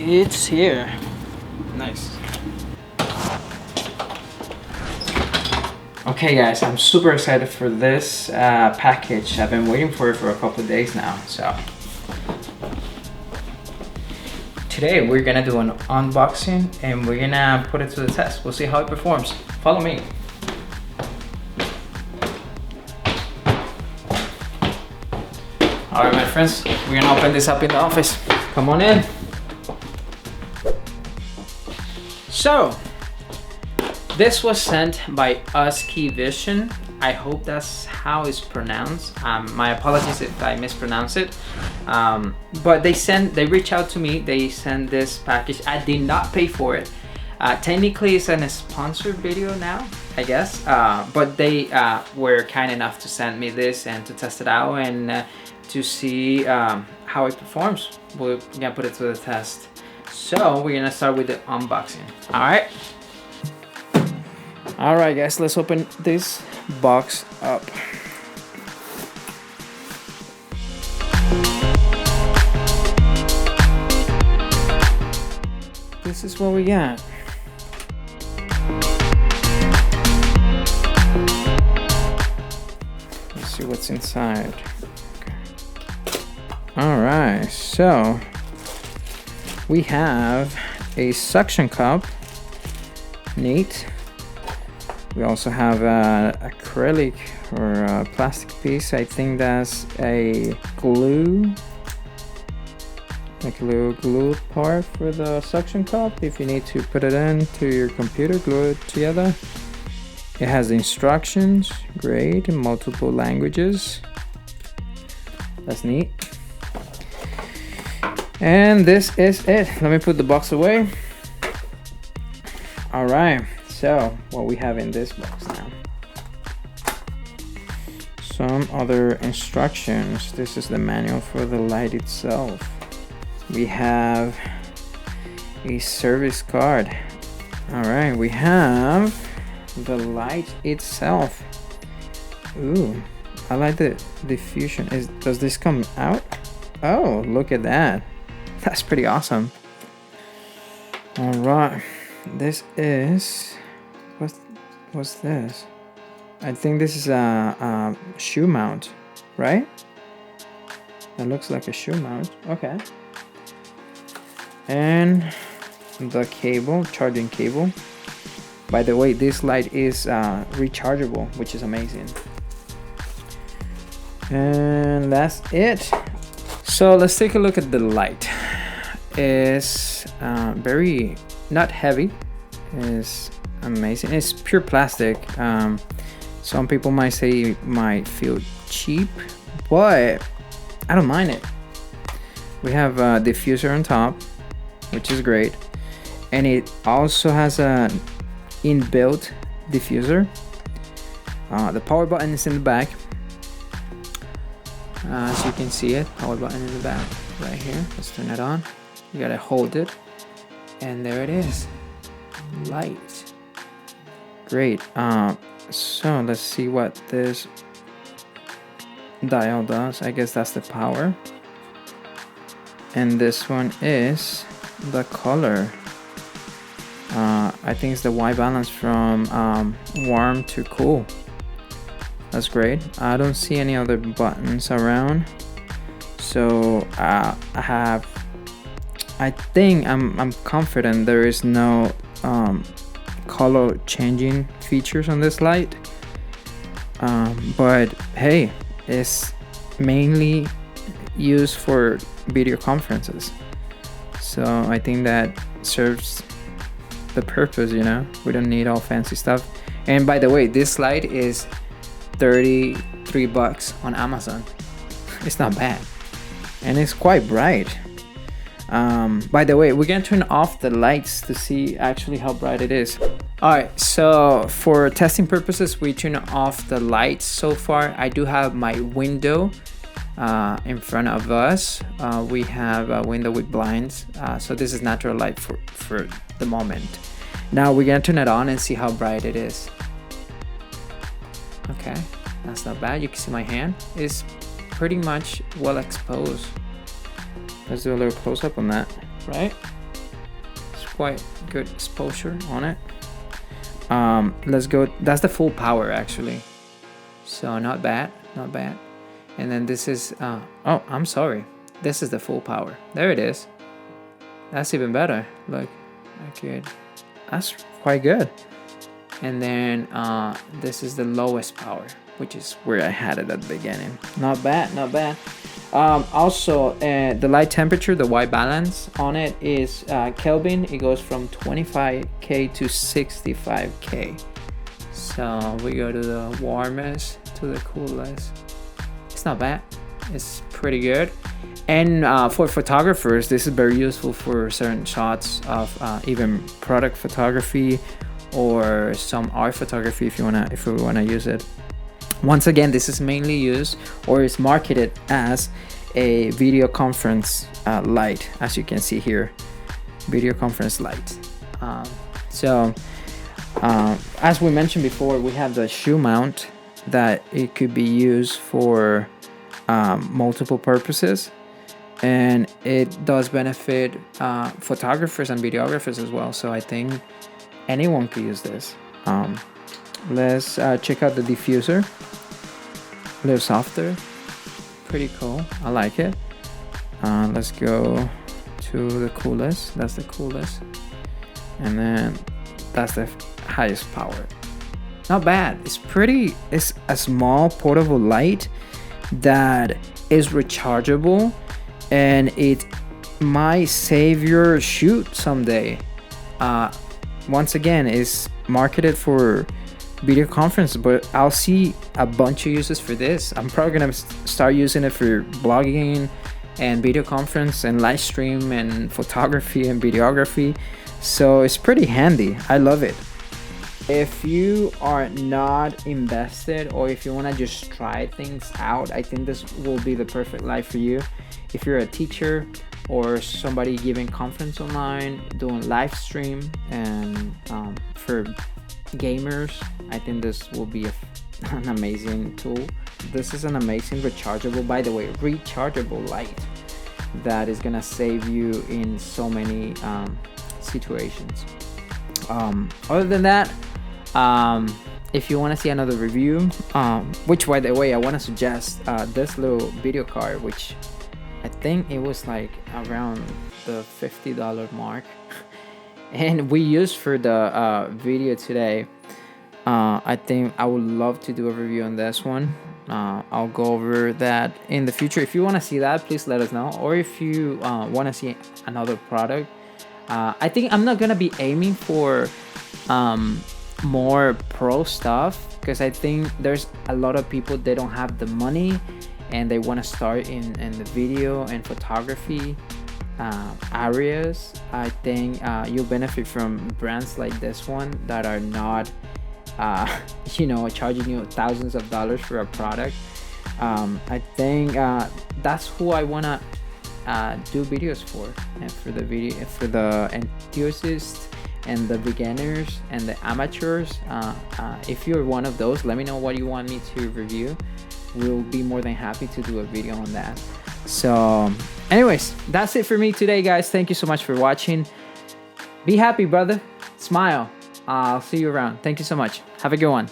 it's here. Nice. Okay guys, I'm super excited for this package. I've been waiting for it for a couple of days now. So today we're gonna do an unboxing and we're gonna put it to the test. We'll see how it performs. Follow me. All right, my friends, we're gonna open this up in the office. Come on in. So, this was sent by UskeyVision. I hope that's how it's pronounced. My apologies if I mispronounce it. But they reached out to me. They sent this package. I did not pay for it. Technically, it's a sponsored video now, I guess. But they were kind enough to send me this and to test it out and to see how it performs. We're gonna put it to the test. So we're gonna start with the unboxing. All right. All right, guys, let's open this box up. This is what we got. Let's see what's inside. Okay. All right, so we have a suction cup. Neat. We also have an acrylic or a plastic piece. I think that's a glue, like a little glue part for the suction cup. If you need to put it into your computer, glue it together. It has instructions, great, in multiple languages. That's neat. And this is it. Let me put the box away. All right. So, what we have in this box now. Some other instructions. This is the manual for the light itself. We have a service card. All right, we have the light itself. Ooh, I like the diffusion. Does this come out? Oh, look at that. That's pretty awesome. All right, this is... What's this? I think this is a shoe mount, right? That looks like a shoe mount. Okay. And the cable, charging cable. By the way, this light is rechargeable, which is amazing. And that's it. So let's take a look at the light. It's very not heavy. It's amazing. It's pure plastic. Some people might say it might feel cheap, but I don't mind it. We have a diffuser on top, which is great, and it also has an inbuilt diffuser. The power button is in the back. As you can see it, power button in the back right here. Let's turn it on. You gotta hold it, and there it is. Light. Great. So let's see what this dial does. I guess that's the power. And this one is the color. I think it's the Y balance from warm to cool. That's great. I don't see any other buttons around. So I think I'm confident there is no color changing features on this light, but hey, it's mainly used for video conferences, so I think that serves the purpose. You know, we don't need all fancy stuff. And by the way, this light is $33 on Amazon. It's not bad, and it's quite bright. By the way, we're gonna turn off the lights to see actually how bright it is. Alright, so for testing purposes, we turn off the lights so far. I do have my window in front of us. We have a window with blinds, so this is natural light for the moment. Now we're gonna turn it on and see how bright it is. Okay, that's not bad. You can see my hand is pretty much well exposed. Let's do a little close up on that, right? quite good exposure on it. Let's go. That's the full power actually, so not bad, not bad. And then this is oh, I'm sorry, this is the full power. There it is. That's even better. Look, okay, that's quite good. And then this is the lowest power, which is where I had it at the beginning. Not bad, not bad. Also, the light temperature, the white balance on it is Kelvin. It goes from 25K to 65K. So we go to the warmest to the coolest. It's not bad. It's pretty good. And for photographers, this is very useful for certain shots of even product photography or some art photography if we wanna use it. Once again, this is mainly used or is marketed as a video conference light, as you can see here, video conference light. As we mentioned before, we have the shoe mount that it could be used for multiple purposes, and it does benefit photographers and videographers as well. So I think anyone could use this. Let's check out the diffuser. A little softer, pretty cool. I like it. Let's go to the coolest. That's the coolest, and then that's the highest power. Not bad. It's a small portable light that is rechargeable, and it might save your shoot someday. Once again, it's marketed for video conference, but I'll see a bunch of uses for this. I'm probably gonna start using it for blogging and video conference and live stream and photography and videography. So it's pretty handy. I love it. If you are not invested, or if you want to just try things out, I think this will be the perfect light for you. If you're a teacher or somebody giving conference online, doing live stream, and for gamers, I think this will be an amazing tool. This is an amazing rechargeable, by the way, rechargeable light that is gonna save you in so many situations. Other than that, if you want to see another review, which by the way I want to suggest this little video card, which I think it was like around the $50 mark and we used for the video today. I think I would love to do a review on this one. I'll go over that in the future. If you want to see that, please let us know. Or if you want to see another product, I think I'm not gonna be aiming for more pro stuff, because I think there's a lot of people, they don't have the money and they want to start in the video and photography areas. I think you'll benefit from brands like this one that are not charging you thousands of dollars for a product. I think that's who I want to do videos for, and for the enthusiasts and the beginners and the amateurs. If you're one of those, let me know what you want me to review. We'll be more than happy to do a video on that. So anyways, that's it for me today, guys. Thank you so much for watching. Be happy, brother. Smile. I'll see you around. Thank you so much. Have a good one.